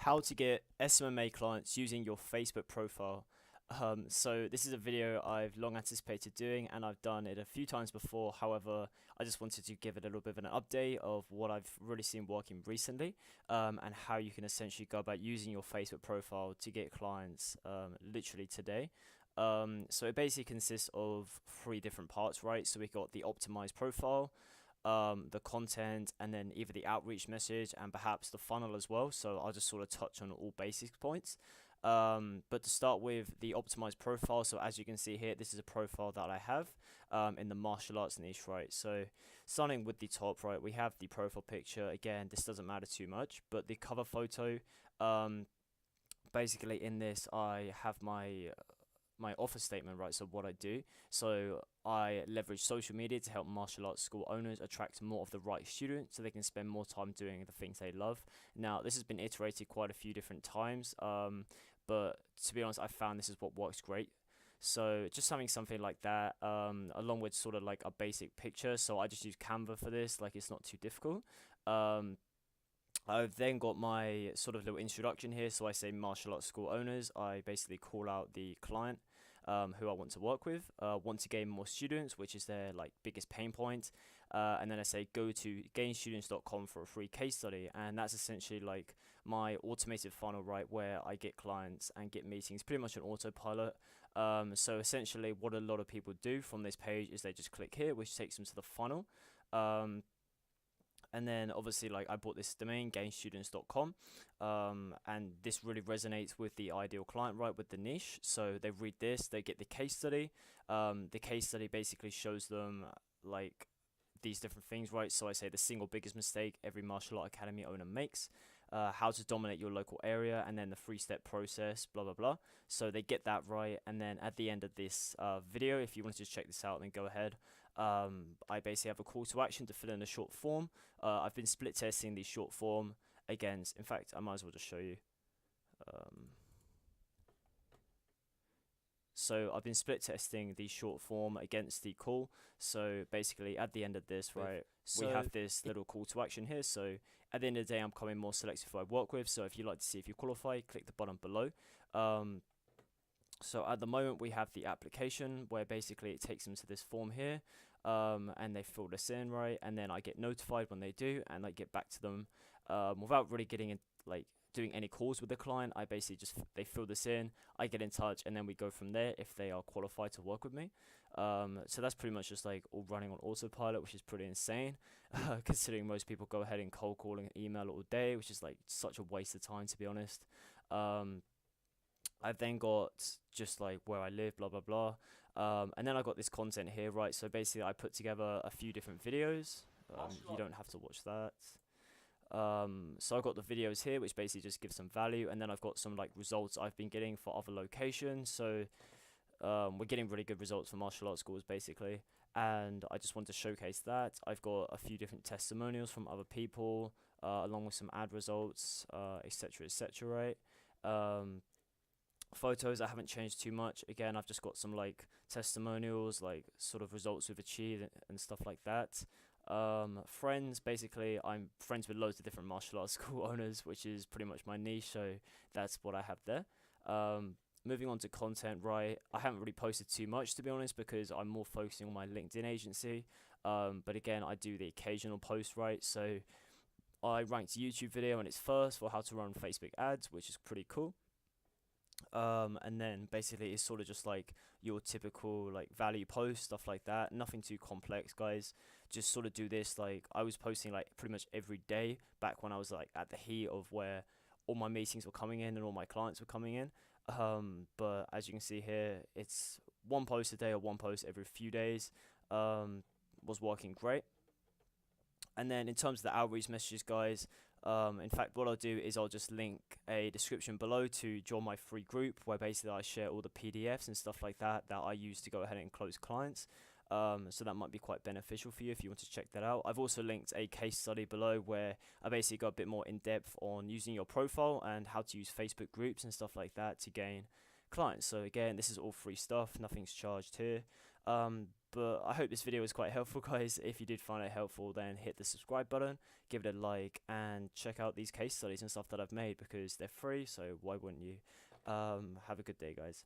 how to get SMMA clients using your Facebook profile. So this is a video I've long anticipated doing, and I've done it a few times before. However, I just wanted to give it a little bit of an update of what I've really seen working recently, and how you can essentially go about using your Facebook profile to get clients literally today. So it basically consists of three different parts, right? So we got the optimized profile, the content, and then either the outreach message and perhaps the funnel as well. So I'll just sort of touch on all basic points. But to start with the optimized profile, so as you can see here, this is a profile that I have in the martial arts niche, right? So starting with the top, right, we have the profile picture. Again, this doesn't matter too much, but the cover photo, basically in this, I have my offer statement, right? So what I do, so I leverage social media to help martial arts school owners attract more of the right students so they can spend more time doing the things they love. Now, this has been iterated quite a few different times, but to be honest, I found this is what works great. So just having something like that, along with sort of like a basic picture. So I just use Canva for this, like it's not too difficult. Um, I've then got my sort of little introduction here. So I say martial arts school owners. I basically call out the client, who I want to work with, want to gain more students, which is their like biggest pain point. And then I say go to gainstudents.com for a free case study. And that's essentially like my automated funnel, right, where I get clients and get meetings, pretty much an autopilot. So essentially what a lot of people do from this page is they just click here, which takes them to the funnel. And then obviously like I bought this domain gainstudents.com, and this really resonates with the ideal client, right, with the niche. So they read this, they get the case study. The case study basically shows them like these different things, right? So I say the single biggest mistake every martial art academy owner makes, how to dominate your local area, and then the 3-step process, blah blah blah. So they get that right, and then at the end of this video, if you want to just check this out, then go ahead. I basically have a call to action to fill in a short form. I've been split testing the short form against, in fact, I might as well just show you. So I've been split testing the short form against the call. So basically at the end of this, right, we have this little call to action here. So at the end of the day, I'm becoming more selective who I work with. So if you'd like to see if you qualify, click the button below. So at the moment we have the application where basically it takes them to this form here, and they fill this in, right, and then I get notified when they do, and I get back to them without really getting in, like doing any calls with the client. I basically just they fill this in, I get in touch, and then we go from there if they are qualified to work with me. So that's pretty much just like all running on autopilot, which is pretty insane, considering most people go ahead and cold calling and email all day, which is like such a waste of time, to be honest. I've then got just like where I live, blah blah blah, and then I got this content here, right? So basically I put together a few different videos. You don't have to watch that. So I've got the videos here, which basically just give some value, and then I've got some like results I've been getting for other locations. So we're getting really good results for martial arts schools basically, and I just want to showcase that. I've got a few different testimonials from other people, along with some ad results, etc etc, right? Photos I haven't changed too much. Again, I've just got some like testimonials, like sort of results we've achieved and stuff like that. Friends, basically I'm friends with loads of different martial arts school owners, which is pretty much my niche, so that's what I have there. Moving on to content, right, I haven't really posted too much, to be honest, because I'm more focusing on my LinkedIn agency. But again, I do the occasional post, right? So I ranked a YouTube video in its first for how to run Facebook ads, which is pretty cool. And then basically it's sort of just like your typical like value post, stuff like that. Nothing too complex, guys. Just sort of do this. Like I was posting like pretty much every day back when I was like at the heat of where all my meetings were coming in and all my clients were coming in. But as you can see here, it's one post a day or one post every few days. Was working great. And then in terms of the outreach messages, guys, in fact, what I'll do is I'll just link a description below to join my free group where basically I share all the PDFs and stuff like that that I use to go ahead and close clients. So that might be quite beneficial for you if you want to check that out. I've also linked a case study below where I basically go a bit more in depth on using your profile and how to use Facebook groups and stuff like that to gain clients. So again, this is all free stuff, nothing's charged here. But I hope this video was quite helpful, guys. If you did find it helpful, then hit the subscribe button, give it a like, and check out these case studies and stuff that I've made because they're free, so why wouldn't you? Have a good day, guys.